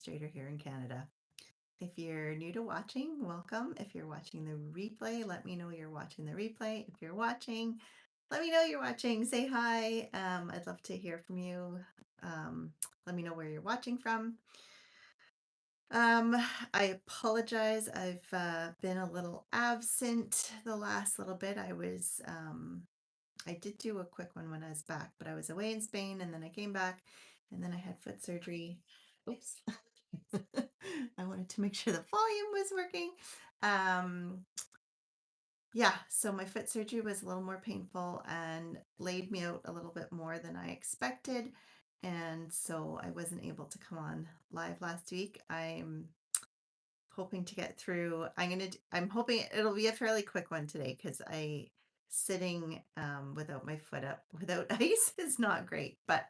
illustrator here in Canada. If you're new to watching, welcome. If you're watching the replay, let me know you're watching the replay. If you're watching, let me know you're watching. Say hi. I'd love to hear from you. Let me know where you're watching from. Um, I apologize. I've been a little absent the last little bit. I did do a quick one when I was back, but I was away in Spain and then I came back and then I had foot surgery. Oops. I wanted to make sure the volume was working. Um, yeah, so my foot surgery was a little more painful and laid me out a little bit more than I expected. And so I wasn't able to come on live last week. I'm hoping to get through. I'm hoping it'll be a fairly quick one today because sitting without my foot up without ice is not great, but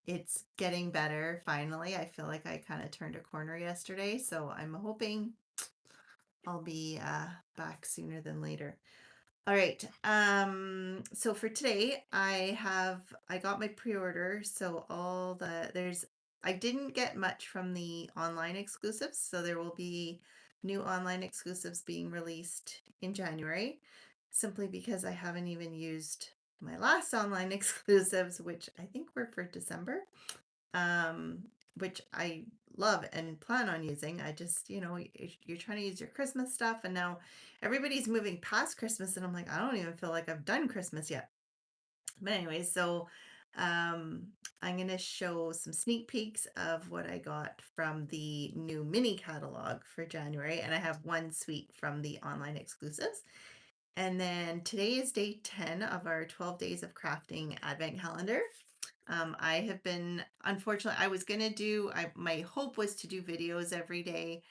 it's getting better finally. I feel like I kind of turned a corner yesterday, so I'm hoping I'll be back sooner than later. All right. So for today, I got my pre-order, so I didn't get much from the online exclusives, so there will be new online exclusives being released in January, simply because I haven't even used my last online exclusives, which I think were for December, um, which I love and plan on using. I just, you're trying to use your Christmas stuff, and now everybody's moving past Christmas, and I'm like, I don't even feel like I've done Christmas yet. But anyway, so um, I'm going to show some sneak peeks of what I got from the new mini catalog for January, and I have one suite from the online exclusives. And then today is day 10 of our 12 days of crafting advent calendar. I have been, unfortunately, I was going to my hope was to do videos every day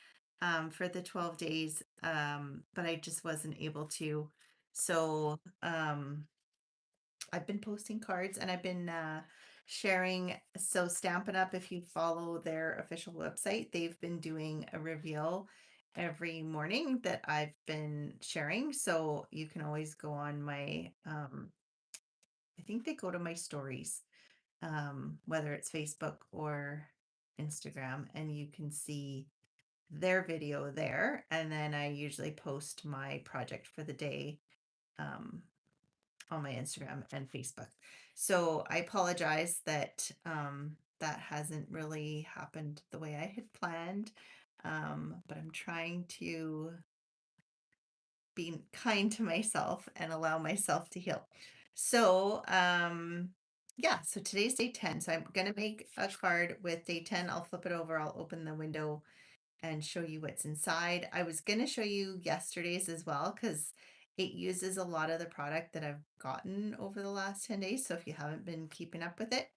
for the 12 days, but I just wasn't able to. So I've been posting cards and I've been sharing. So Stampin' Up, if you follow their official website, they've been doing a reveal every morning that I've been sharing. So you can always go on I think they go to my stories, whether it's Facebook or Instagram, and you can see their video there. And then I usually post my project for the day um, on my Instagram and Facebook. So I apologize that that hasn't really happened the way I had planned, but I'm trying to be kind to myself and allow myself to heal. So, yeah, so today's day 10. So I'm going to make a card with day 10. I'll flip it over, I'll open the window and show you what's inside. I was going to show you yesterday's as well because it uses a lot of the product that I've gotten over the last 10 days. So if you haven't been keeping up with it,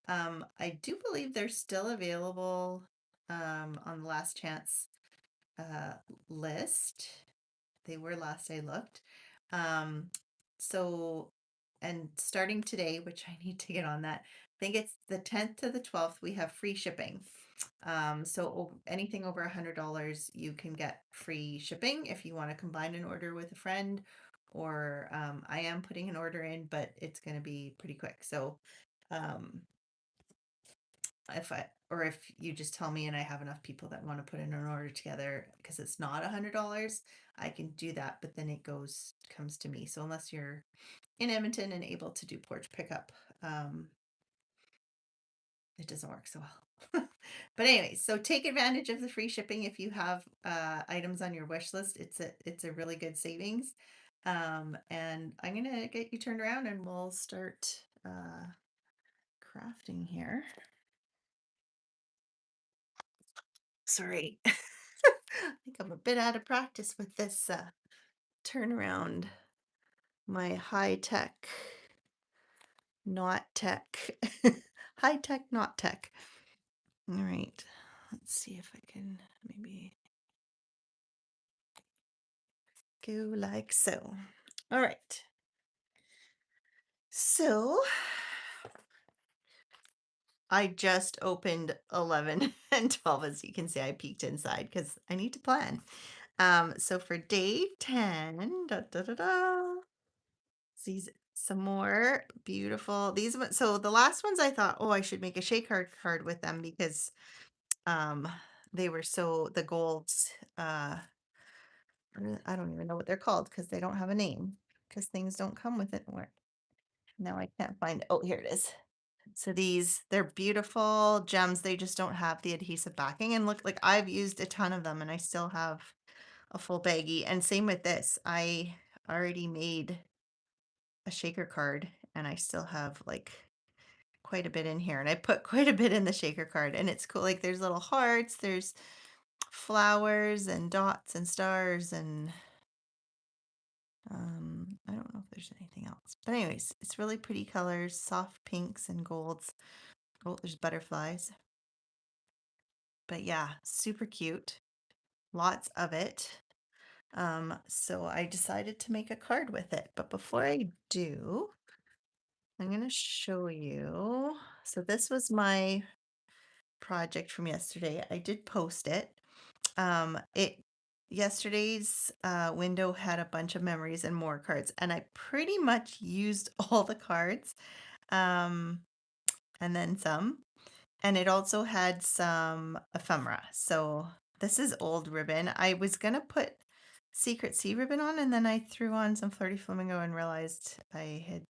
I do believe they're still available on the last chance uh, list. They were last I looked. Um, so, and starting today, which I need to get on that, I think it's the 10th to the 12th, we have free shipping. So anything over $100, you can get free shipping if you want to combine an order with a friend, or I am putting an order in, but it's going to be pretty quick. So, um, if you just tell me and I have enough people that want to put in an order together because it's not $100, I can do that, but then comes to me. So unless you're in Edmonton and able to do porch pickup, it doesn't work so well. But anyway, so take advantage of the free shipping if you have items on your wish list. It's a really good savings. And I'm gonna get you turned around and we'll start crafting here. Sorry. I think I'm a bit out of practice with this turnaround. My high tech, not tech. High tech, not tech. All right. Let's see if I can maybe go like so. All right. So I just opened 11 and 12. As you can see, I peeked inside because I need to plan. So for day 10, these some more beautiful these ones. So the last ones I thought, oh, I should make a shake card with them because Um, they were so the golds, I don't even know what they're called because they don't have a name because things don't come with it. Where now I can't find. Oh, here it is. So they're beautiful gems. They just don't have the adhesive backing. And look, like I've used a ton of them and I still have a full baggie. And same with this. I already made a shaker card and I still have like quite a bit in here. And I put quite a bit in the shaker card and it's cool. Like there's little hearts, there's flowers and dots and stars and I don't know if there's anything else. But anyways, it's really pretty colors, soft pinks and golds. Oh, there's butterflies. But yeah, super cute. Lots of it. So I decided to make a card with it. But before I do, I'm going to show you. So this was my project from yesterday. I did post it. It yesterday's window had a bunch of memories and more cards, and I pretty much used all the cards, um, and then some. And it also had some ephemera. So this is old ribbon. I was gonna put Secret Sea ribbon on, and then I threw on some Flirty Flamingo and realized I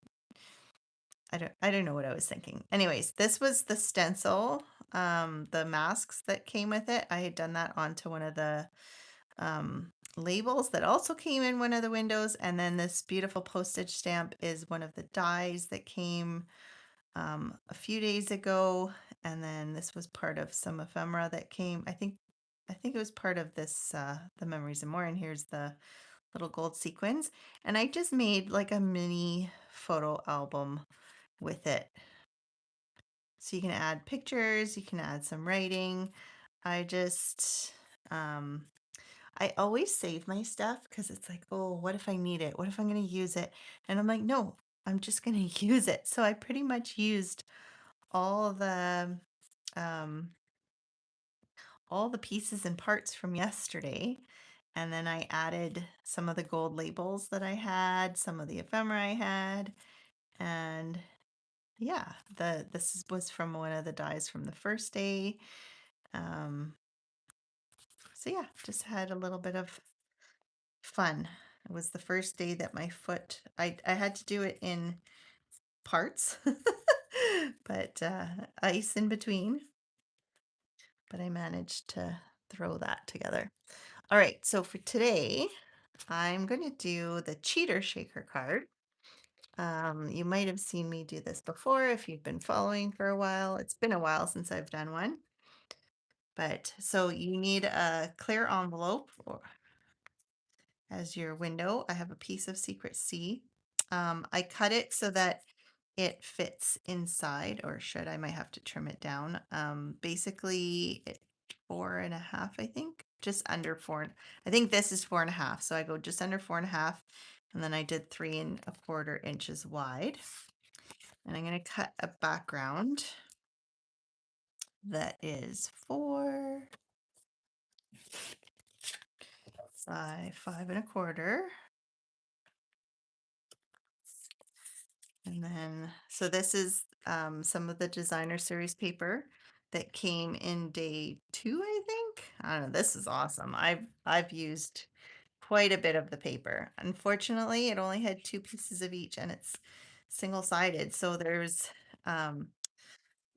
don't know what I was thinking. Anyways, this was the stencil, the masks that came with it. I had done that onto one of the labels that also came in one of the windows, and then this beautiful postage stamp is one of the dies that came a few days ago, and then this was part of some ephemera that came. I think it was part of this the memories and more. And here's the little gold sequins, and I just made like a mini photo album with it. So you can add pictures, you can add some writing. I just I always save my stuff because it's like, oh, what if I need it? What if I'm going to use it? And I'm like, no, I'm just going to use it. So I pretty much used all the um all the pieces and parts from yesterday, and then I added some of the gold labels that I had, some of the ephemera I had, and yeah, was from one of the dies from the first day. um so yeah, just had a little bit of fun. It was the first day that my foot, I had to do it in parts, but ice in between, but I managed to throw that together. All right, so for today, I'm going to do the cheater shaker card. You might have seen me do this before if you've been following for a while. It's been a while since I've done one. But so you need a clear envelope as your window. I have a piece of Secret Sea. I cut it so that it fits inside, or should I might have to trim it down. Basically, 4.5, I think, just under four. I think this is 4.5, so I go just under 4.5, and then I did 3.25 inches wide. And I'm going to cut a background that is 4 by 5.25. And then, so this is some of the designer series paper that came in day 2, I think. I don't know. This is awesome. I've used quite a bit of the paper. Unfortunately, it only had 2 pieces of each, and it's single-sided. So there's um,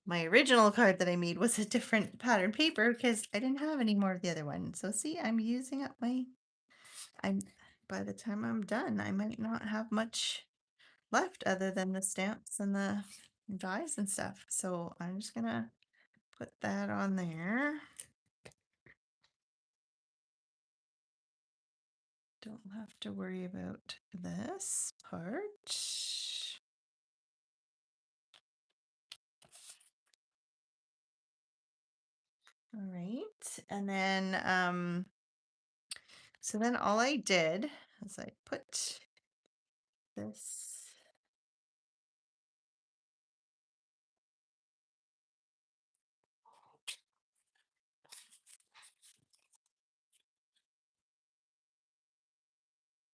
my original card that I made was a different pattern paper because I didn't have any more of the other one. So see, I'm using up I'm by the time I'm done, I might not have much left other than the stamps and the dies and stuff. So I'm just gonna put that on there. Don't have to worry about this part. All right. And then so then all I did is I put this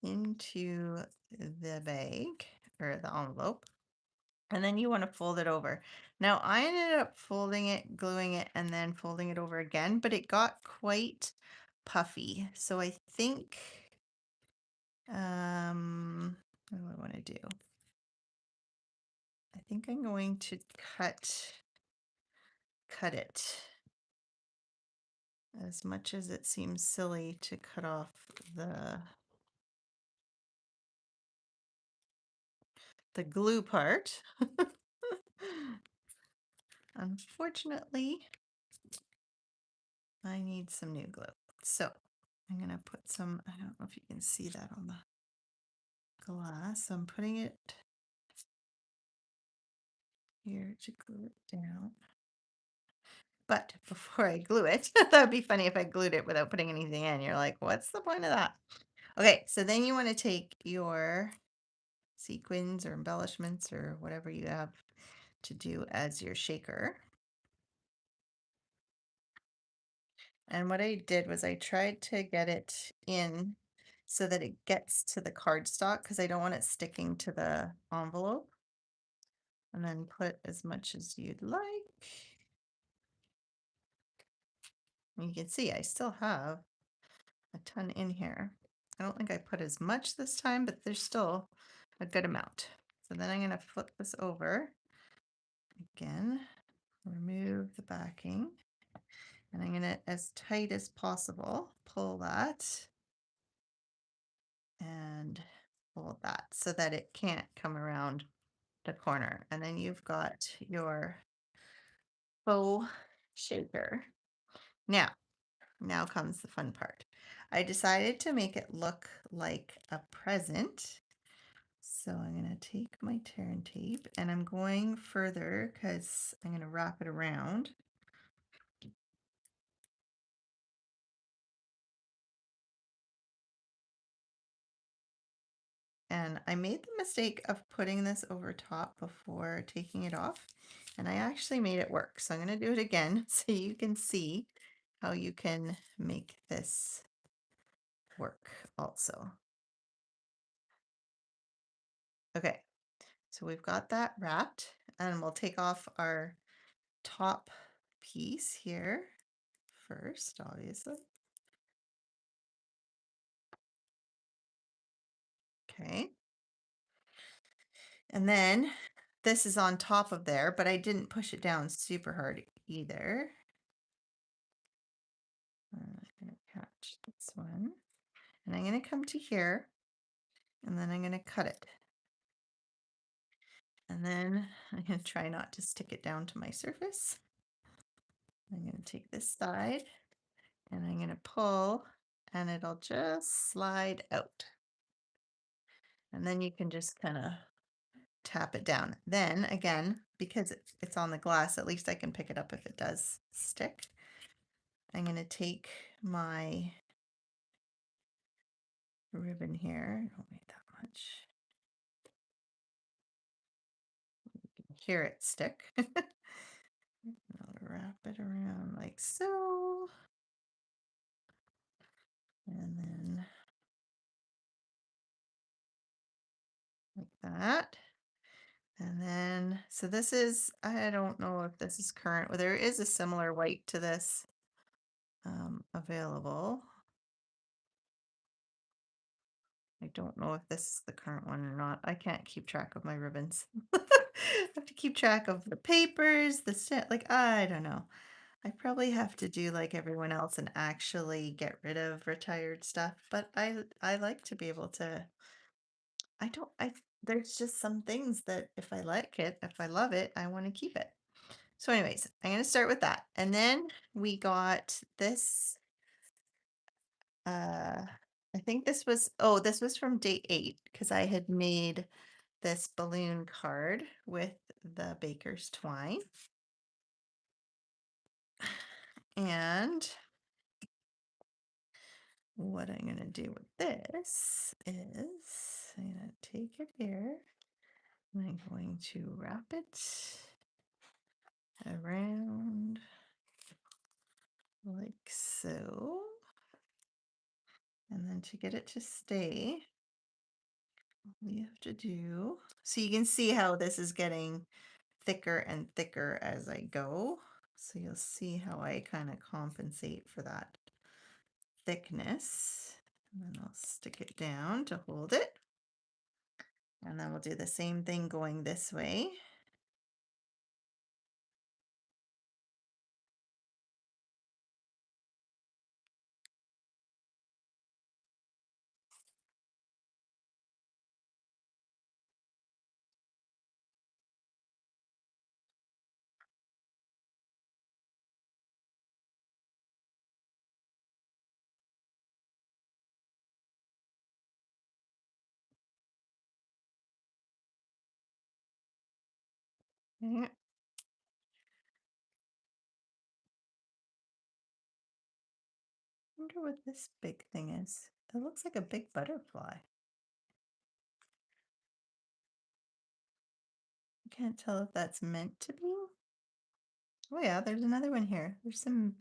into the bag or the envelope. and then you want to fold it over. Now, I ended up folding it, gluing it, and then folding it over again, but it got quite puffy. So I think, what do I want to do? I think I'm going to cut it, as much as it seems silly to cut off the glue part. Unfortunately, I need some new glue. So I'm going to put some, I don't know if you can see that on the glass. So I'm putting it here to glue it down. But before I glue it, that would be funny if I glued it without putting anything in. You're like, what's the point of that? Okay, so then you want to take your sequins or embellishments or whatever you have to do as your shaker. And what I did was I tried to get it in so that it gets to the cardstock because I don't want it sticking to the envelope. And then put as much as you'd like. And you can see I still have a ton in here. I don't think I put as much this time, but there's still a good amount. So then I'm going to flip this over again, remove the backing, and I'm going to, as tight as possible, pull that and fold that so that it can't come around the corner. And then you've got your faux shaker. Now comes the fun part. I decided to make it look like a present. So I'm going to take my tear and tape and I'm going further because I'm going to wrap it around. And I made the mistake of putting this over top before taking it off. And I actually made it work. So I'm going to do it again so you can see how you can make this work also. Okay, so we've got that wrapped and we'll take off our top piece here first, obviously. Okay. And then this is on top of there, but I didn't push it down super hard either. I'm going to catch this one. And I'm going to come to here and then I'm going to cut it. And then I'm going to try not to stick it down to my surface. I'm going to take this side and I'm going to pull and it'll just slide out. And then you can just kind of tap it down. Then again, because it's on the glass, at least I can pick it up if it does stick. I'm going to take my ribbon here. I don't need that much. You can hear it stick. I'll wrap it around like so. And then like that. And then, so this is, I don't know if this is current. Well, there is a similar white to this available. I don't know if this is the current one or not. I can't keep track of my ribbons. I have to keep track of the papers, the set. Like, I don't know. I probably have to do like everyone else and actually get rid of retired stuff. But I like to be able to. There's just some things that if I like it, if I love it, I want to keep it. So, anyways, I'm going to start with that, and then we got this. I think this was, oh, this was from day 8 because I had made this balloon card with the baker's twine. And what I'm going to do with this is I'm going to take it here and I'm going to wrap it around like so. And then to get it to stay, we have to do. So you can see how this is getting thicker and thicker as I go. So you'll see how I kind of compensate for that thickness. And then I'll stick it down to hold it. And then we'll do the same thing going this way. Yeah. Wonder what this big thing is. It looks like a big butterfly. I can't tell if that's meant to be. Oh yeah, there's another one here. There's some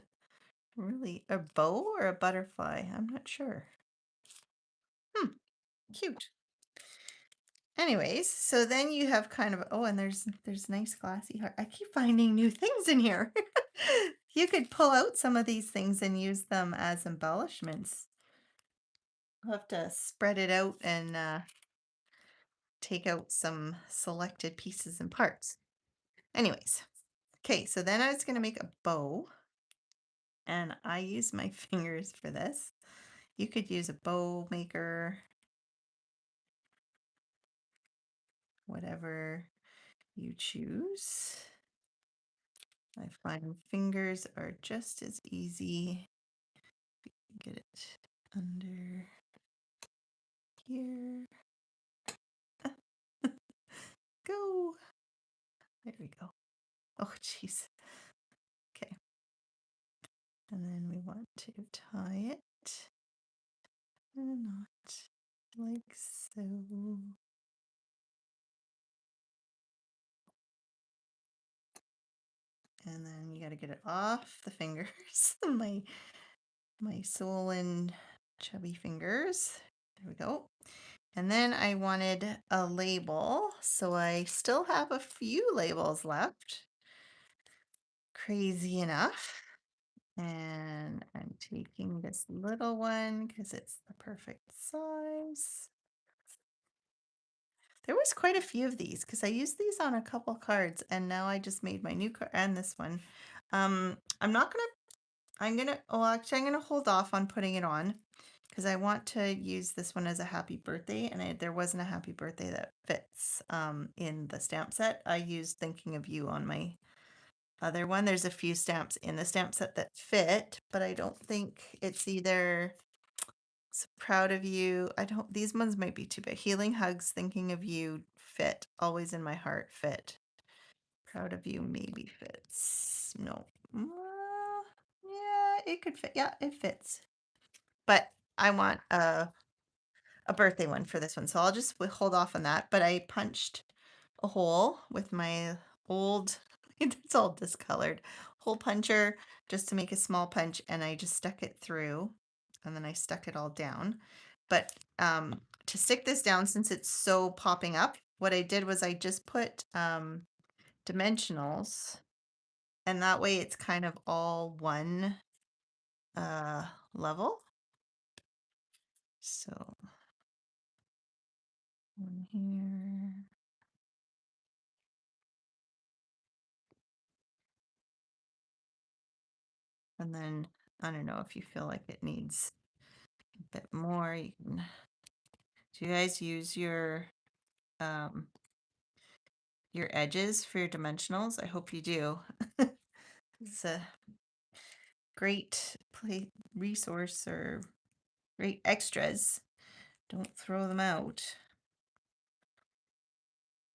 really a bow or a butterfly. I'm not sure. Cute. Anyways, so then you have kind of oh, and there's nice glassy heart. I keep finding new things in here. You could pull out some of these things and use them as embellishments. I'll have to spread it out and take out some selected pieces and parts. Anyways, okay, so then I was going to make a bow, and I use my fingers for this. You could use a bow maker, whatever you choose. I find fingers are just as easy. Get it under here. Go. There we go. Oh, jeez. Okay. And then we want to tie it. And not like so. And then you got to get it off the fingers. my swollen chubby fingers. There we go. And then I wanted a label, so I still have a few labels left. Crazy enough. And I'm taking this little one because it's the perfect size. There was quite a few of these because I used these on a couple cards, and now I just made my new card and this one. Actually, I'm gonna hold off on putting it on because I want to use this one as a happy birthday, and there wasn't a happy birthday that fits in the stamp set. I used Thinking of You on my other one. There's a few stamps in the stamp set that fit, but I don't think it's either So Proud of You. These ones might be too big. Healing Hugs, Thinking of You fit. Always in My Heart fit. Proud of You maybe fits. No. Yeah, it could fit. Yeah, it fits. But I want a birthday one for this one. So I'll just hold off on that. But I punched a hole with my old, it's all discolored, hole puncher just to make a small punch. And I just stuck it through and then I stuck it all down. But to stick this down, since it's so popping up, what I did was I just put dimensionals, and that way it's kind of all one level. So one here. And then I don't know if you feel like it needs a bit more. Do you guys use your edges for your dimensionals? I hope you do. It's a great resource or great extras. Don't throw them out.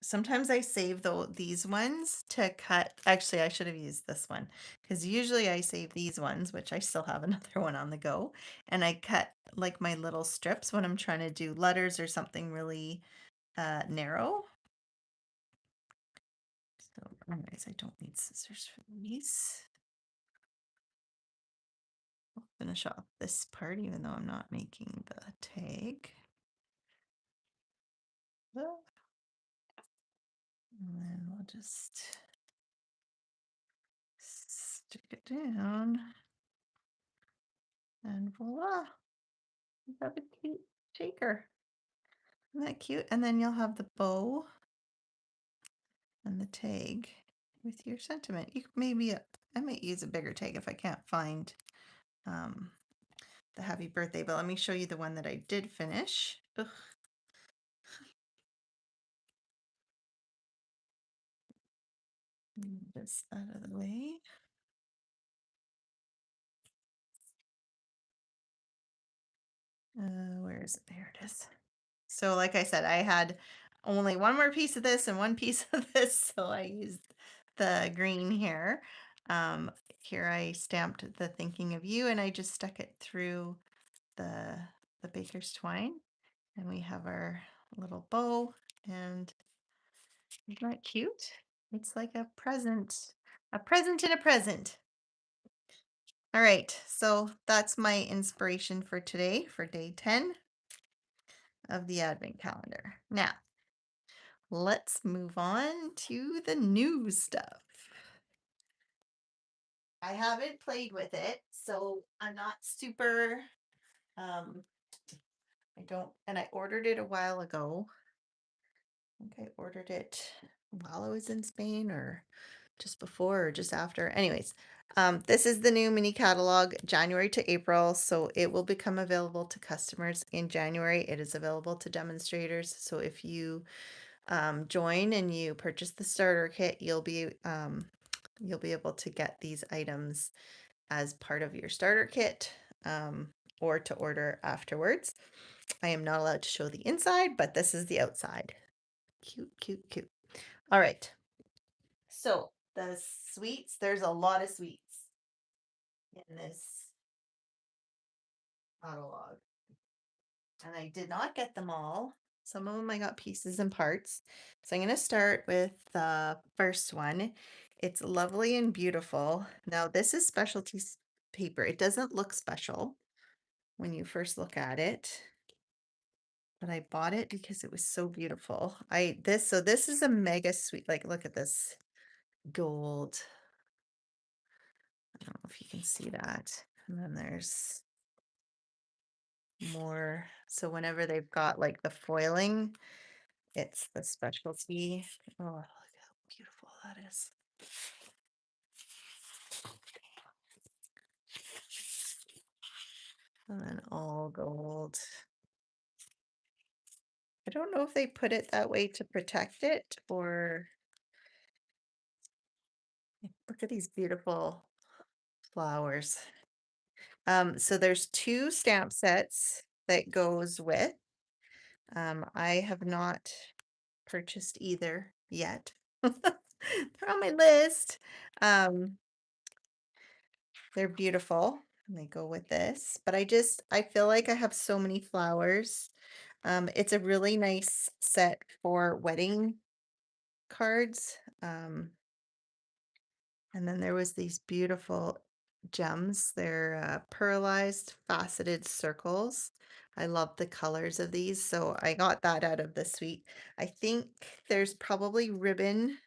Sometimes I save these ones to cut. Actually, I should have used this one because usually I save these ones, which I still have another one on the go, and I cut like my little strips when I'm trying to do letters or something really narrow. So anyways, I don't need scissors for these. I'll finish off this part even though I'm not making the tag. And then we'll just stick it down. And voila, you have a cute shaker. Isn't that cute? And then you'll have the bow and the tag with your sentiment. You could maybe, I might use a bigger tag if I can't find um, the happy birthday, but let me show you the one that I did finish. Ugh. Move this out of the way. Where is it? There it is. So like I said, I had only one more piece of this and one piece of this, so I used the green here. Here I stamped the thinking of you and I just stuck it through the baker's twine, and we have our little bow, and isn't that cute? It's like a present in a present. All right, so that's my inspiration for today, for day 10 of the advent calendar. Now, let's move on to the new stuff. I haven't played with it, so I'm not super, I don't, and I ordered it a while ago. I think I ordered it while I was in Spain or just before or just after. Anyways, this is the new mini catalog, January to April. So it will become available to customers in January. It is available to demonstrators. So if you join and you purchase the starter kit, you'll be able to get these items as part of your starter kit, or to order afterwards. I am not allowed to show the inside, but this is the outside. Cute, cute, cute. All right. So the sweets, there's a lot of sweets in this catalog. And I did not get them all. Some of them I got pieces and parts. So I'm going to start with the first one. It's lovely and beautiful. Now this is specialty paper. It doesn't look special when you first look at it, but I bought it because it was so beautiful. So this is a mega sweet, like look at this gold. I don't know if you can see that. And then there's more. So whenever they've got like the foiling, it's the specialty. Oh, look how beautiful that is. And then all gold. I don't know if they put it that way to protect it or look at these beautiful flowers. So there's 2 stamp sets that goes with. I have not purchased either yet. They're on my list. They're beautiful and they go with this, but I feel like I have so many flowers. It's a really nice set for wedding cards. And then there was these beautiful gems. They're pearlized faceted circles. I love the colors of these, so I got that out of the suite. I think there's probably ribbon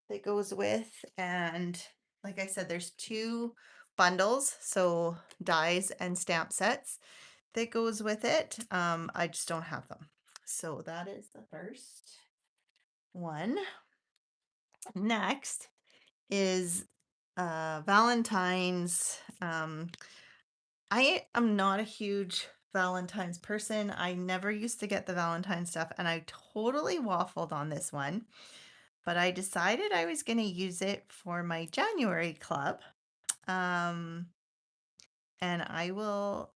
that goes with, and like I said, there's 2 bundles, so dies and stamp sets that goes with it. I just don't have them. So that is the first one. Next is Valentine's. I am not a huge Valentine's person. I never used to get the Valentine stuff, and I totally waffled on this one. But I decided I was going to use it for my January club. And well,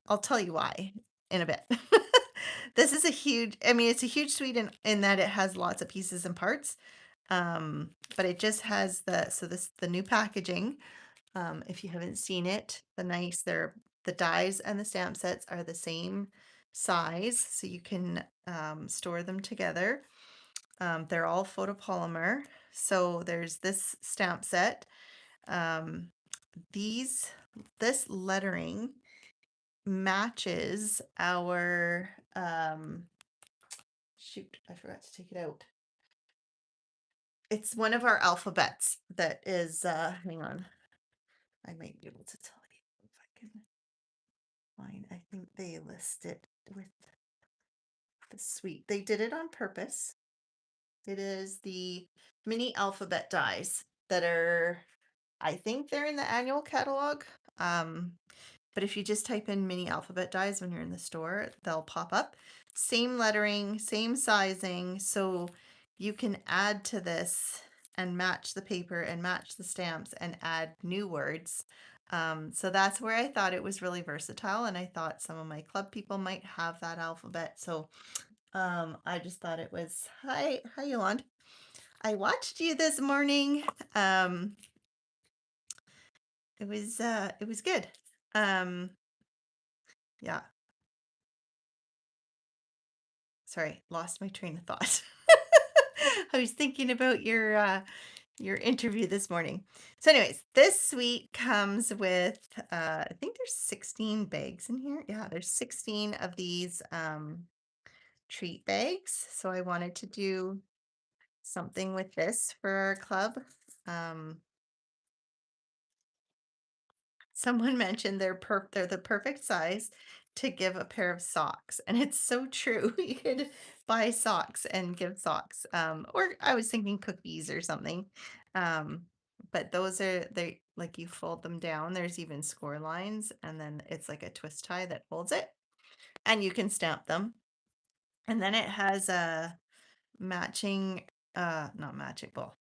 I'll tell you why in a bit. This is it's a huge suite in that it has lots of pieces and parts. But it just has the new packaging. If you haven't seen it, the dies and the stamp sets are the same size, so you can store them together. They're all photopolymer. So there's this stamp set. Um, this lettering matches our Shoot, I forgot to take it out. It's one of our alphabets that is, hang on. I might be able to tell you if I can find. I think they list it with the suite. They did it on purpose. It is the mini alphabet dies that are, I think they're in the annual catalog. Um, but if you just type in mini alphabet dies when you're in the store, they'll pop up. Same lettering, same sizing. So you can add to this and match the paper and match the stamps and add new words. So that's where I thought it was really versatile. And I thought some of my club people might have that alphabet. So I just thought it was, hi Yolande. I watched you this morning. Um, it was good. Um, yeah. Sorry, lost my train of thought. I was thinking about your interview this morning. So anyways, this suite comes with I think there's 16 bags in here. Yeah, there's 16 of these treat bags. So I wanted to do something with this for our club. Um Someone mentioned they're the perfect size to give a pair of socks, and it's so true. You could buy socks and give socks. Or I was thinking cookies or something. Um, but those are they like you fold them down. There's even score lines, and then it's like a twist tie that holds it, and you can stamp them. And then it has a matching, not matching, well,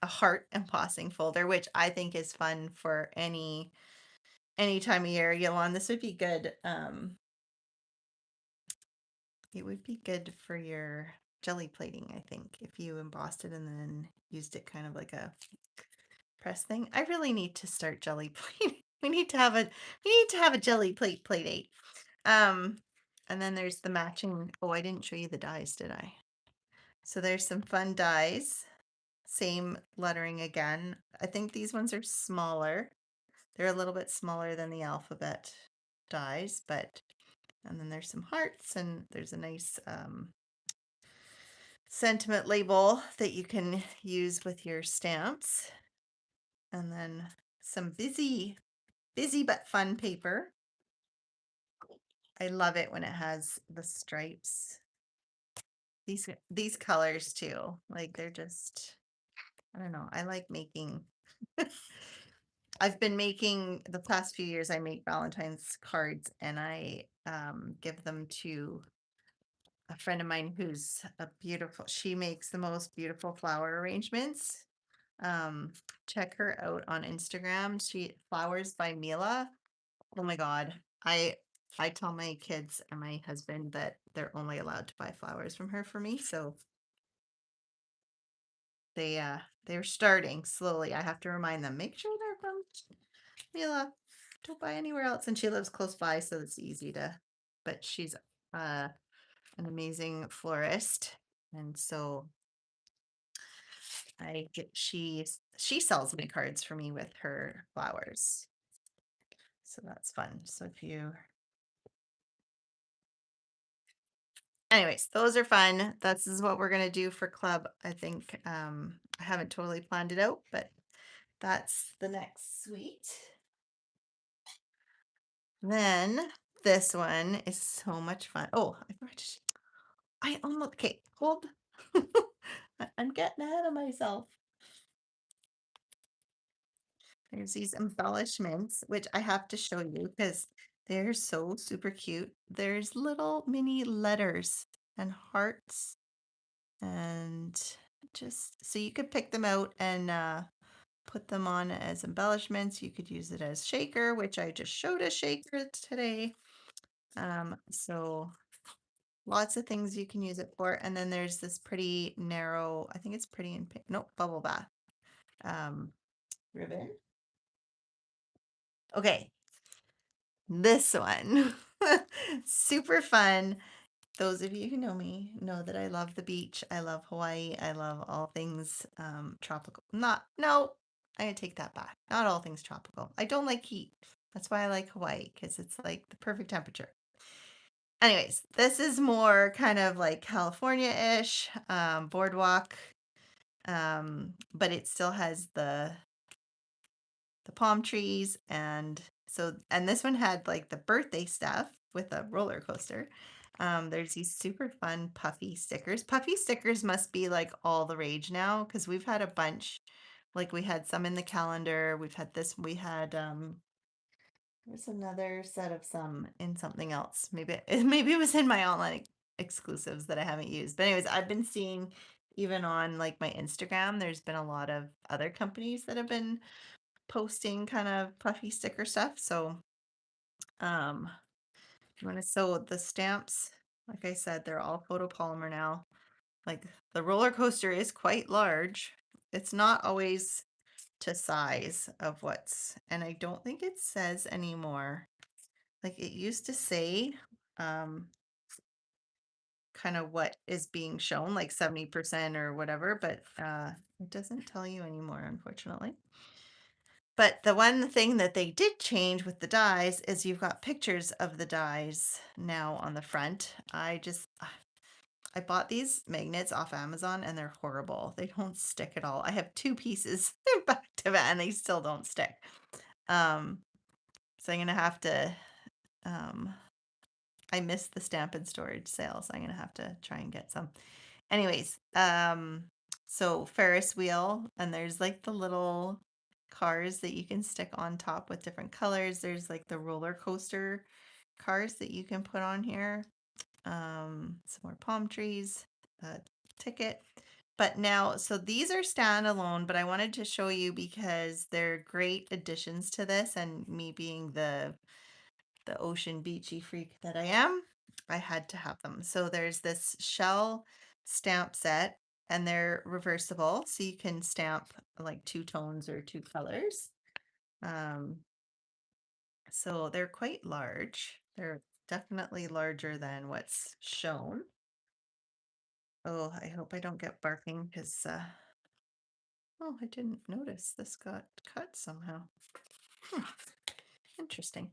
a heart embossing folder, which I think is fun for any time of year, Yolanda. This would be good. It would be good for your jelly plating, I think, if you embossed it and then used it kind of like a press thing. I really need to start jelly plating. We need to have a jelly plate date. Um, and then there's the matching. Oh, I didn't show you the dies, did I? So there's some fun dies. Same lettering again. I think these ones are smaller. They're a little bit smaller than the alphabet dies, but and then there's some hearts and there's a nice sentiment label that you can use with your stamps. And then some busy but fun paper. I love it when it has the stripes. These colors too. Like they're just, I don't know. I like making I've been making the past few years I make Valentine's cards and I give them to a friend of mine who's a beautiful, she makes the most beautiful flower arrangements. Um, Check her out on Instagram. She Flowers by Mila. Oh my God. I I tell my kids and my husband that they're only allowed to buy flowers from her for me. So they're starting slowly. I have to remind them, make sure they're from Mila. Don't buy anywhere else. And she lives close by, so it's easy to, but she's uh an amazing florist. And so she sells my cards for me with her flowers. So that's fun. So if you anyways, those are fun. This is what we're gonna do for club. I think I haven't totally planned it out, but that's the next suite. Then this one is so much fun. Oh, I forgot to I almost okay, hold. I'm getting ahead of myself. There's these embellishments, which I have to show you because they're so super cute. There's little mini letters and hearts and just so you could pick them out and put them on as embellishments. You could use it as shaker, which I just showed a shaker today. So lots of things you can use it for. And then there's this pretty narrow, I think it's pretty in pink, nope, bubble bath ribbon. Okay, this one. Super fun. Those of you who know me know that I love the beach. I love Hawaii. I love all things tropical. Not, no, I gotta take that back. Not all things tropical. I don't like heat. That's why I like Hawaii, because it's like the perfect temperature. Anyways, this is more kind of like California-ish, boardwalk, but it still has the palm trees and this one had like the birthday stuff with a roller coaster. There's these super fun puffy stickers. Puffy stickers must be like all the rage now because we've had a bunch. Like we had some in the calendar. We had there's another set of some in something else. Maybe it was in my online exclusives that I haven't used. But anyways, I've been seeing even on like my Instagram, there's been a lot of other companies that have been posting kind of puffy sticker stuff. So, um, you want to sew the stamps, like I said, they're all photopolymer now. Like the roller coaster is quite large. It's not always to size of and I don't think it says anymore. Like it used to say, um, kind of what is being shown, like 70% or whatever, but it doesn't tell you anymore, unfortunately. But the one thing that they did change with the dies is you've got pictures of the dies now on the front. I bought these magnets off Amazon and they're horrible. They don't stick at all. I have two pieces back to back and they still don't stick. Um, so I'm gonna have to I missed the Stamp and Storage sale, so I'm gonna have to try and get some. Anyways, so Ferris wheel, and there's like the little cars that you can stick on top with different colors. There's like the roller coaster cars that you can put on here. Some more palm trees, a ticket. But now, so these are standalone, but I wanted to show you because they're great additions to this, and me being the ocean beachy freak that I am, I had to have them. So there's this shell stamp set and they're reversible. So you can stamp like two tones or two colors. Um, so they're quite large. They're definitely larger than what's shown. Oh, I hope I don't get barking because, oh, I didn't notice this got cut somehow. Hmm, interesting.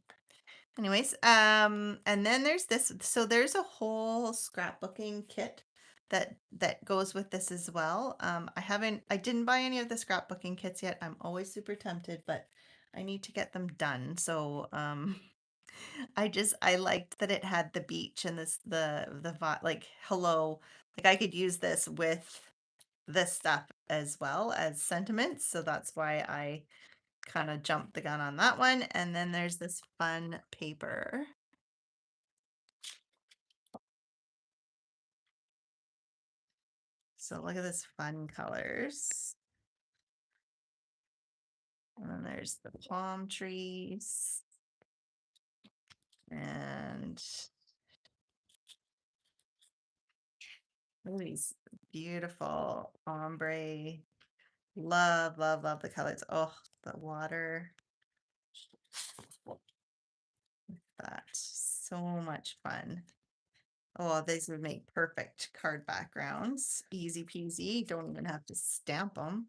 Anyways, and then there's this, so there's a whole scrapbooking kit that goes with this as well. I didn't buy any of the scrapbooking kits yet. I'm always super tempted, but I need to get them done. So, I liked that it had the beach and like hello, like I could use this with this stuff as well as sentiments. So that's why I kind of jumped the gun on that one. And then there's this fun paper. So look at this fun colors. And then there's the palm trees and these beautiful ombre. Love, love, love the colors. Oh, the water. That's so much fun. Oh, these would make perfect card backgrounds. Easy peasy. Don't even have to stamp them.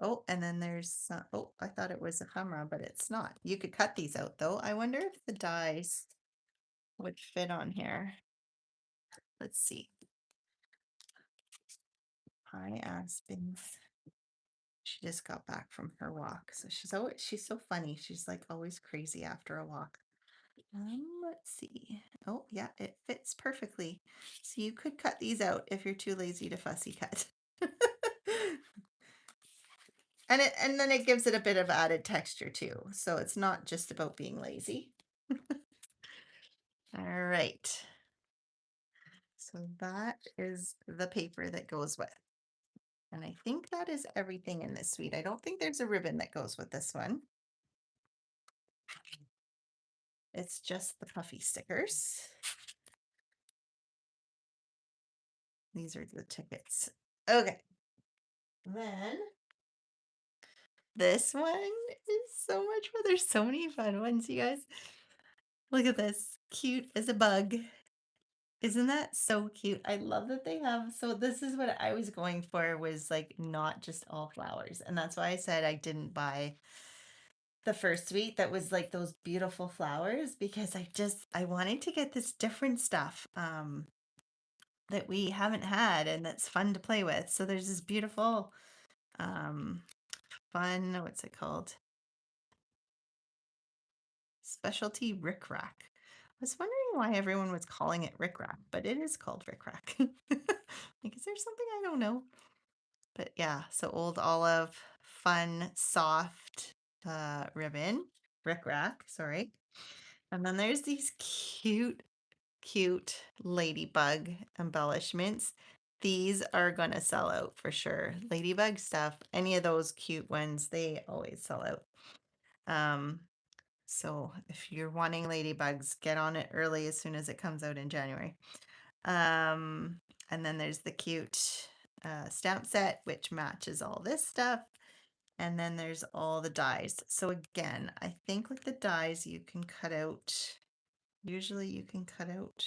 Oh, and then there's oh, I thought it was ephemera, but it's not. You could cut these out though. I wonder if the dies would fit on here. Let's see. Hi, Aspen. She just got back from her walk. So she's so funny. She's like always crazy after a walk. Let's see. Oh, yeah, it fits perfectly. So you could cut these out if you're too lazy to fussy cut. And then it gives it a bit of added texture too. So it's not just about being lazy. All right. So that is the paper that goes with. And I think that is everything in this suite. I don't think there's a ribbon that goes with this one. It's just the puffy stickers. These are the tickets. Okay. Then this one is so much fun. There's so many fun ones, you guys. Look at this. Cute as a bug. Isn't that so cute? I love that they have. So this is what I was going for, was like not just all flowers. And that's why I said I didn't buy the first suite that was like those beautiful flowers because I wanted to get this different stuff that we haven't had and that's fun to play with. So there's this beautiful um fun, what's it called? Specialty rickrack. I was wondering why everyone was calling it rickrack, but it is called rickrack. Like, is there something I don't know? But yeah, so old olive, fun, soft ribbon, rickrack, sorry. And then there's these cute ladybug embellishments. These are gonna sell out for sure. Ladybug stuff, any of those cute ones, they always sell out. Um, so if you're wanting ladybugs, get on it early as soon as it comes out in January. And then there's the cute stamp set, which matches all this stuff. And then there's all the dies. So again, I think with the dies, you can cut out, usually you can cut out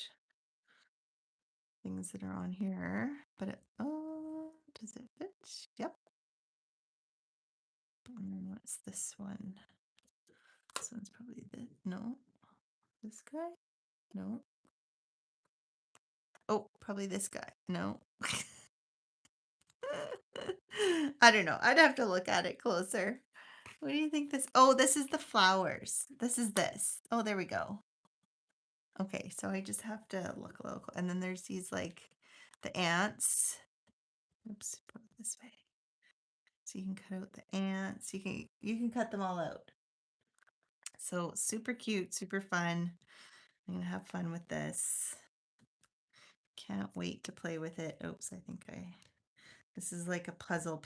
things that are on here, but oh, does it fit? Yep. And then what's this one? This one's probably no, this guy? No. Oh, probably this guy. No. I don't know. I'd have to look at it closer. What do you think this? Oh, this is the flowers. This is this. Oh, there we go. Okay, so I just have to look a little. And then there's these like the ants. Oops, put it this way. So you can cut out the ants. You can cut them all out. So super cute, super fun. I'm gonna have fun with this. Can't wait to play with it. Oops, I think this is like a puzzle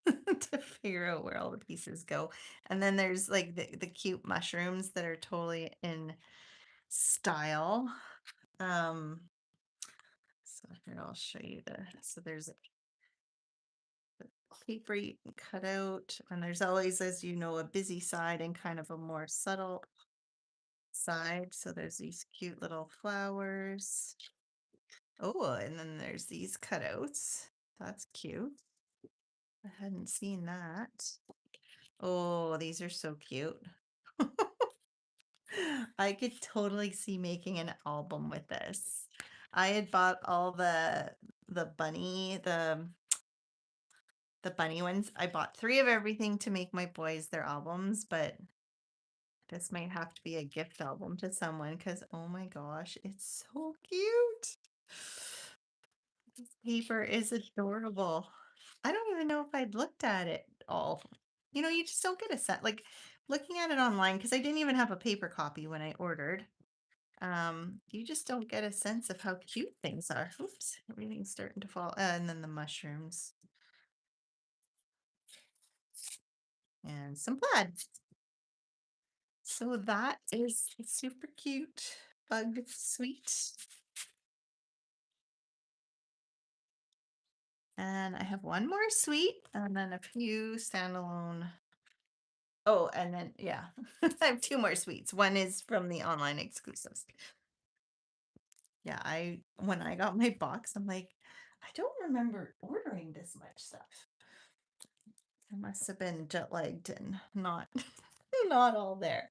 to figure out where all the pieces go. And then there's like the cute mushrooms that are totally in style. So here I'll show you so there's the paper you can cut out, and there's always, as you know, a busy side and kind of a more subtle side. So there's these cute little flowers. Oh, and then there's these cutouts. That's cute. I hadn't seen that. Oh, these are so cute. I could totally see making an album with this. I had bought all the bunny, the bunny ones. I bought 3 of everything to make my boys their albums, but this might have to be a gift album to someone because oh my gosh, it's so cute. This paper is adorable. I don't even know if I'd looked at it all. You know, you just don't get a set like looking at it online because I didn't even have a paper copy when I ordered. You just don't get a sense of how cute things are. Oops, everything's starting to fall. And then the mushrooms and some plaid. So that is a super cute bug suite. And I have one more suite and then a few standalone. Oh, and then yeah, I have 2 more suites. One is from the online exclusives. Yeah, when I got my box, I'm like, I don't remember ordering this much stuff. I must have been jet lagged and not not all there.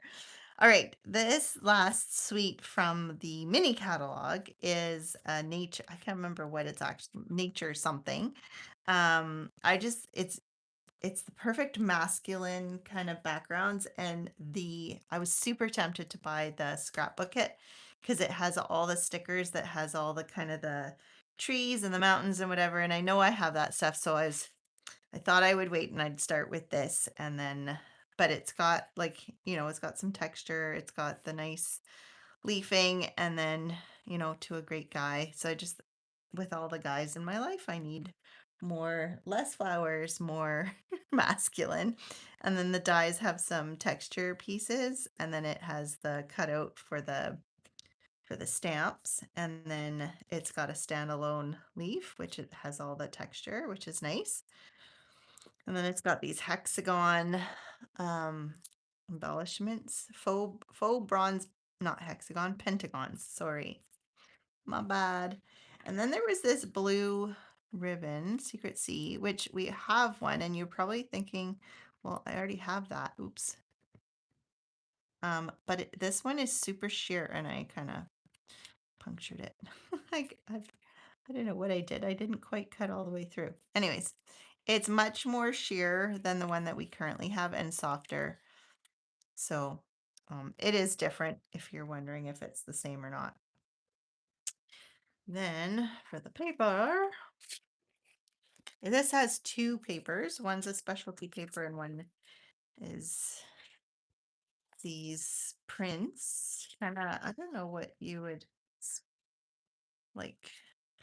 All right, this last suite from the mini catalog is nature. I can't remember what it's actually nature something. I just it's the perfect masculine kind of backgrounds and the I was super tempted to buy the scrapbook kit because it has all the stickers that has all the kind of the trees and the mountains and whatever and I know I have that stuff so I thought I would wait and I'd start with this and then but it's got like, it's got some texture, it's got the nice leafing and then, to a great guy. So I just with all the guys in my life, I need less flowers, more masculine. And then the dies have some texture pieces and then it has the cutout for the stamps and then it's got a standalone leaf which it has all the texture which is nice. And then it's got these hexagon um, embellishments, faux bronze, not hexagon, pentagons. Sorry, my bad. And then there was this blue ribbon, Secret Sea, which we have one, and you're probably thinking, well, I already have that. Oops. But this one is super sheer, and I kind of punctured it. I don't know what I did. I didn't quite cut all the way through. Anyways, it's much more sheer than the one that we currently have and softer. So it is different if you're wondering if it's the same or not. Then for the paper, this has two papers. One's a specialty paper and one is these prints. Kind of, I don't know what you would like,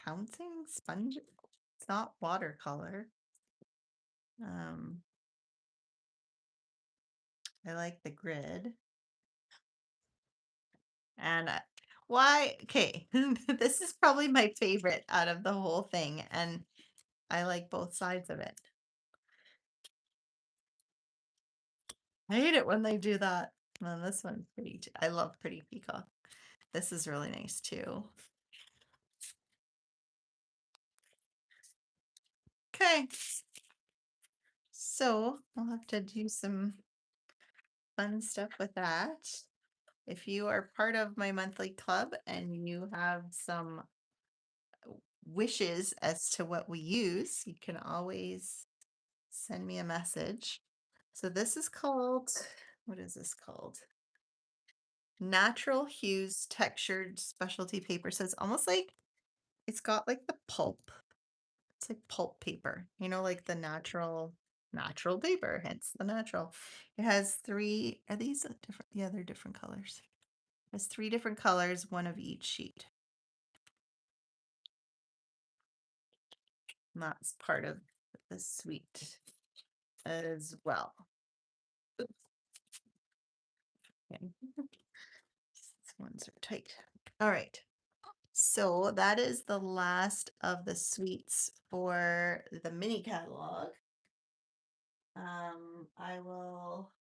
pouncing sponge. It's not watercolor. I like the grid. And why? Okay, this is probably my favorite out of the whole thing, and I like both sides of it. I hate it when they do that. Well, this one's pretty. I love Pretty Peacock. This is really nice too. Okay, so I'll have to do some fun stuff with that. If you are part of my monthly club and you have some wishes as to what we use, you can always send me a message. So this is called, what is this called? Natural Hues Textured Specialty Paper. So it's almost like it's got like the pulp. It's like pulp paper, like the natural paper, hence the natural. It has three, are these different? Yeah, they're different colors. It has three different colors, one of each sheet. And that's part of the suite as well. Oops. Okay. These ones are tight. All right. So that is the last of the suites for the mini catalog. I will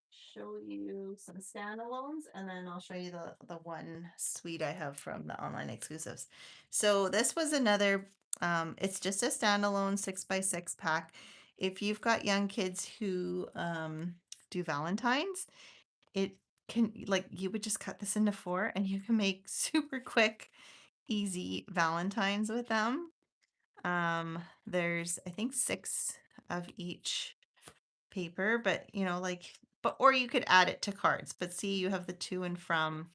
show you some standalones, and then I'll show you the one suite I have from the online exclusives. So this was another, it's just a standalone 6x6 pack. If you've got young kids who do Valentine's, it can, like, you would just cut this into 4 and you can make super quick, easy Valentines with them. There's, I think, 6 of each paper, but or you could add it to cards. But see, you have the to and from,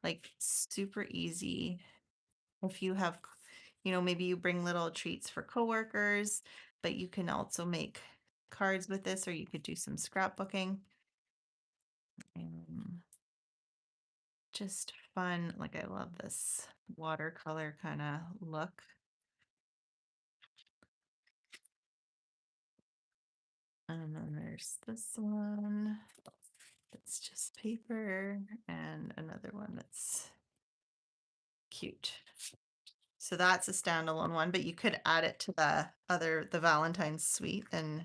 like, super easy. If you have, maybe you bring little treats for coworkers, but you can also make cards with this, or you could do some scrapbooking. Just fun. Like, I love this watercolor kind of look. And then there's this one. It's just paper, and another one that's cute. So that's a standalone one, but you could add it to the Valentine's suite and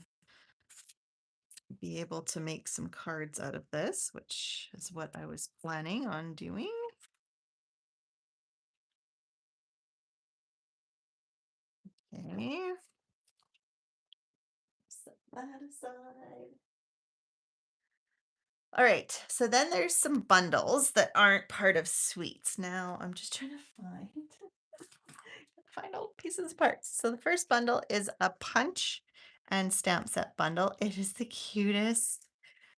be able to make some cards out of this, which is what I was planning on doing. Okay. Set that aside. All right, so then there's some bundles that aren't part of suites. Now I'm just trying to find all pieces of parts. So the first bundle is a punch and stamp set bundle. It is the cutest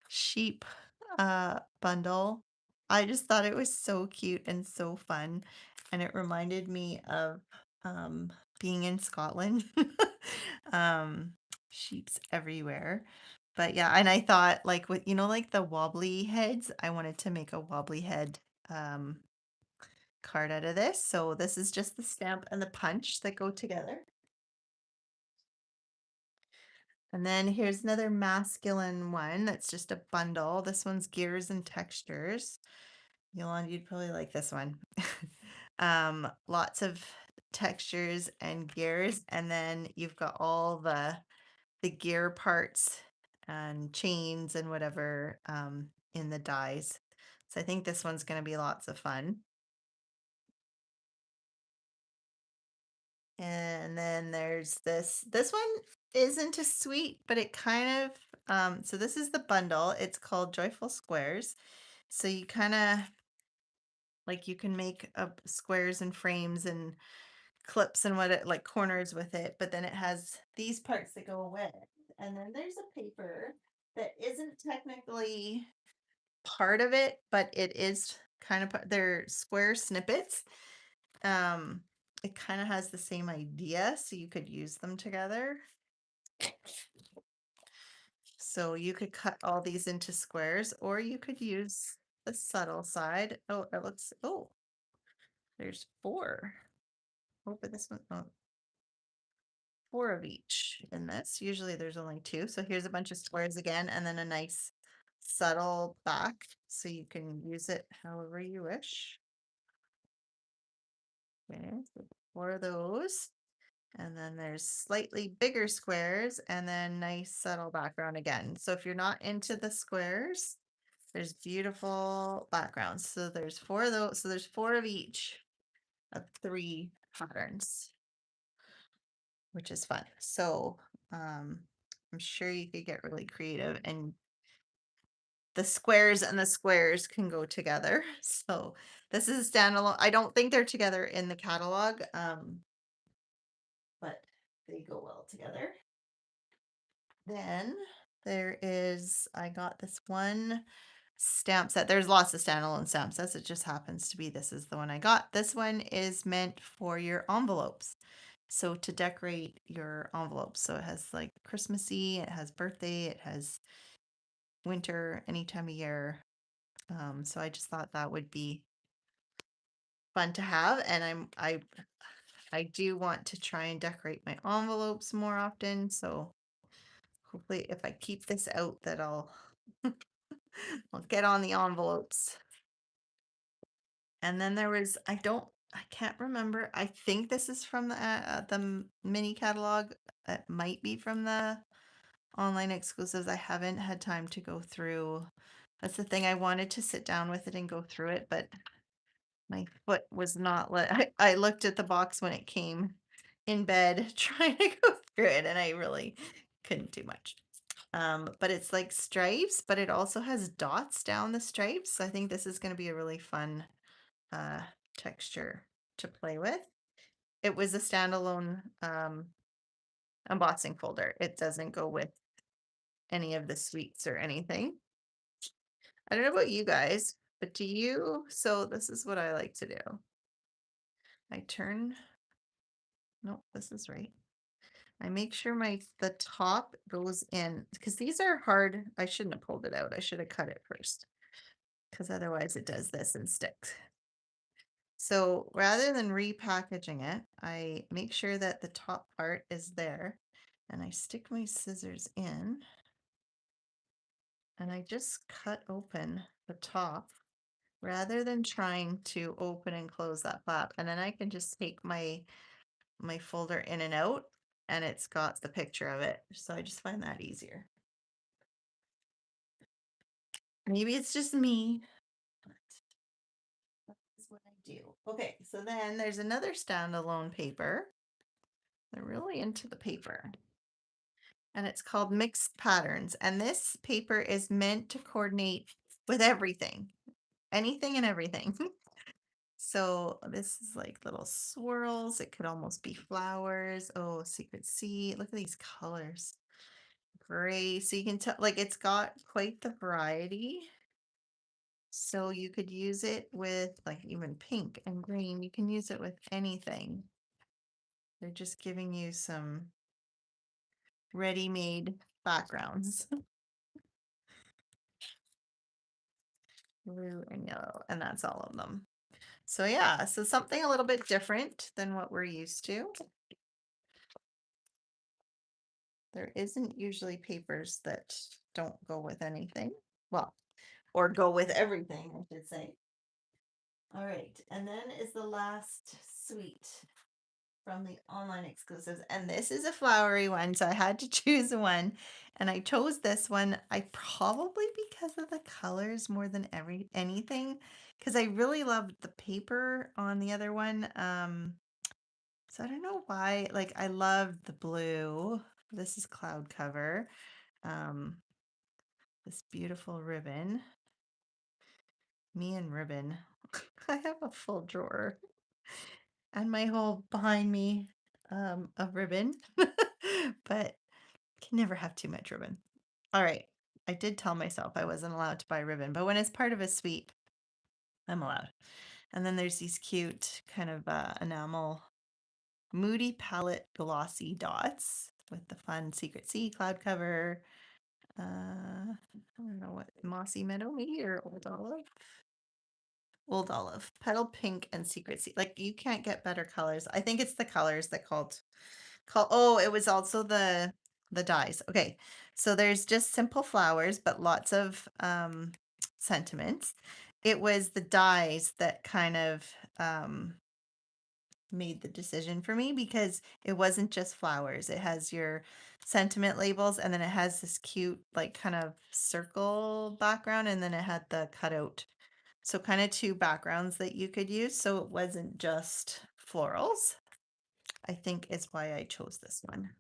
sheep bundle. I just thought it was so cute and so fun, and it reminded me of being in Scotland. um Sheeps everywhere. But yeah, and I thought, like, with like the wobbly heads, I wanted to make a wobbly head card out of this. So this is just the stamp and the punch that go together. And then here's another masculine one that's just a bundle. This one's Gears and Textures. Yolanda, you'd probably like this one. Lots of textures and gears, and then you've got all the gear parts and chains and whatever in the dies. So I think this one's going to be lots of fun. And then there's this one isn't a suite, but it kind of So this is the bundle. It's called Joyful Squares. So you kind of like you can make up squares and frames and clips and what it like corners with it, but then it has these parts that go with. And then there's a paper that isn't technically part of it, but it is kind of they're square snippets. Um, it kind of has the same idea, so you could use them together. So you could cut all these into squares, or you could use the subtle side. Oh, it looks, oh, there's four. Oh, but this one, oh, four of each in this. Usually there's only two. So here's a bunch of squares again, and then a nice subtle back. So you can use it however you wish. Okay, so four of those. And then there's slightly bigger squares and then nice subtle background again. So if you're not into the squares, there's beautiful backgrounds. So there's four of those. So there's four of each of three patterns, which is fun. So I'm sure you could get really creative, and the squares and the squares can go together. So this is a standalone. I don't think they're together in the catalog, but they go well together. Then I got this one stamp set. There's lots of standalone stamp sets. It just happens to be this is the one I got. This one is meant for your envelopes. So to decorate your envelopes. So it has like Christmassy, it has birthday, it has winter, any time of year. So I just thought that would be fun to have. And I do want to try and decorate my envelopes more often. So hopefully if I keep this out that I'll get on the envelopes. And then there was I can't remember. I think this is from the mini catalog. It might be from the online exclusives. I haven't had time to go through. That's the thing. I wanted to sit down with it and go through it, but my foot was not let. I looked at the box when it came in bed trying to go through it, and I really couldn't do much. But it's like stripes, but it also has dots down the stripes. So I think this is going to be a really fun uh, texture to play with. It was a standalone embossing folder. It doesn't go with any of the suites or anything. I don't know about you guys, but do you? So this is what I like to do. I turn, nope, this is right. I make sure the top goes in because these are hard. I shouldn't have pulled it out. I should have cut it first because otherwise it does this and sticks. So rather than repackaging it, I make sure that the top part is there and I stick my scissors in and I just cut open the top rather than trying to open and close that flap. And then I can just take my folder in and out and it's got the picture of it. So I just find that easier. Maybe it's just me, but that's what I do. Okay, so then there's another standalone paper. They're really into the paper. And it's called Mixed Patterns. And this paper is meant to coordinate with everything, anything and everything. So this is like little swirls. It could almost be flowers. Oh, so you could see, look at these colors. Gray. So you can tell, like, it's got quite the variety. So you could use it with like even pink and green. You can use it with anything. They're just giving you some ready-made backgrounds. Blue and yellow, and that's all of them. So yeah, so something a little bit different than what we're used to. There isn't usually papers that don't go with anything. Well, or go with everything, I should say. All right, and then is the last suite from the online exclusives. And this is a flowery one, so I had to choose one. And I chose this one, I probably because of the colors more than anything, because I really loved the paper on the other one. So I don't know why, like I love the blue. This is cloud cover. Um, this beautiful ribbon. Me and ribbon. I have a full drawer and my whole behind me of ribbon, but can never have too much ribbon. All right. I did tell myself I wasn't allowed to buy ribbon, but when it's part of a sweep, I'm allowed. And then there's these cute kind of enamel Moody palette glossy dots with the fun Secret Sea cloud cover. I don't know what, Mossy Meadow maybe, or Old Olive? Old Olive, Petal Pink, and Secret Sea. Like, you can't get better colors. I think it's the colors that oh, it was also the dyes. Okay. So there's just simple flowers, but lots of sentiments. It was the dyes that kind of made the decision for me, because it wasn't just flowers. It has your sentiment labels, and then it has this cute like kind of circle background, and then it had the cutout. So kind of two backgrounds that you could use. So it wasn't just florals. I think is why I chose this one.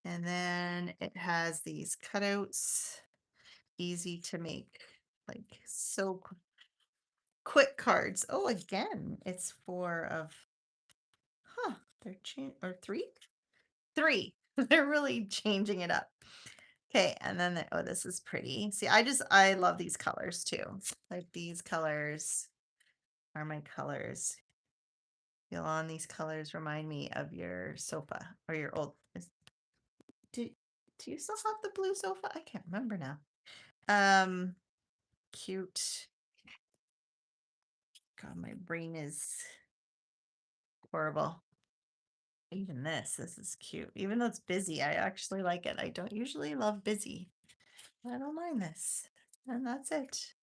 And then it has these cutouts, easy to make, like so quick cards. Oh, again, it's four of, they're or three? Three. They're really changing it up. Okay, and then oh, this is pretty. See, I love these colors too. Like these colors are my colors. Yolanda, these colors remind me of your sofa or your old. Do do you still have the blue sofa? I can't remember now. Cute. God, my brain is horrible. Even this is cute. Even though it's busy, I actually like it. I don't usually love busy. I don't mind this. And that's it.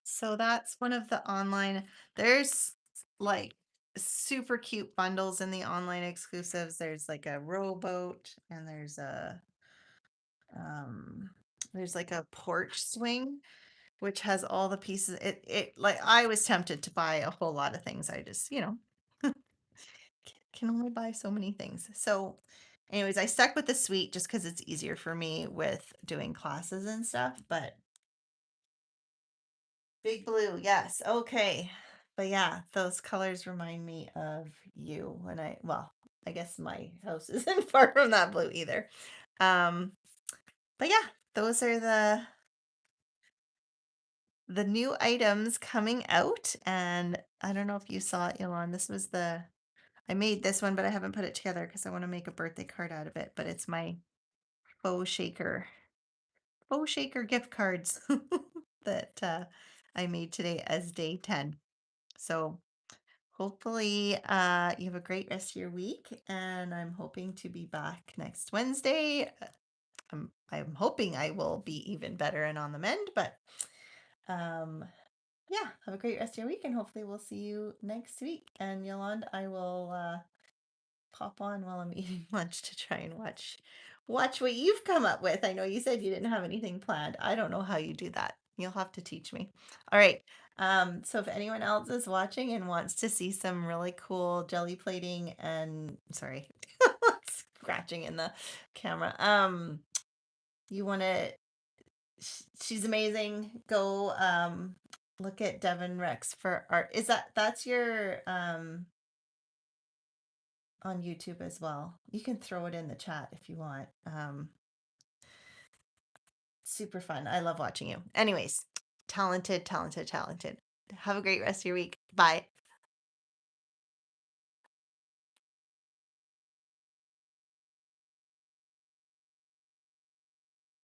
So that's one of the online, there's like super cute bundles in the online exclusives. There's like a rowboat, and um there's like a porch swing which has all the pieces. It like I was tempted to buy a whole lot of things. I just, can only buy so many things. So anyways, I stuck with the suite just because it's easier for me with doing classes and stuff. But big blue, yes. Okay. But yeah, those colors remind me of you when I guess my house isn't far from that blue either. Um, but yeah, those are the new items coming out. And I don't know if you saw it, Elon. I made this one, but I haven't put it together because I want to make a birthday card out of it. But it's my faux shaker, gift cards that I made today as day 10. So hopefully you have a great rest of your week, and I'm hoping to be back next Wednesday. I'm hoping I will be even better and on the mend, but um yeah, have a great rest of your week, and hopefully we'll see you next week. And Yolande, I will pop on while I'm eating lunch to try and watch what you've come up with. I know you said you didn't have anything planned. I don't know how you do that. You'll have to teach me. All right. So if anyone else is watching and wants to see some really cool jelly plating and sorry, scratching in the camera. You want to she's amazing. Go look at Devon Rex for art. That's your on YouTube as well. You can throw it in the chat if you want. Super fun. I love watching you. Anyways, talented, talented, talented. Have a great rest of your week. Bye.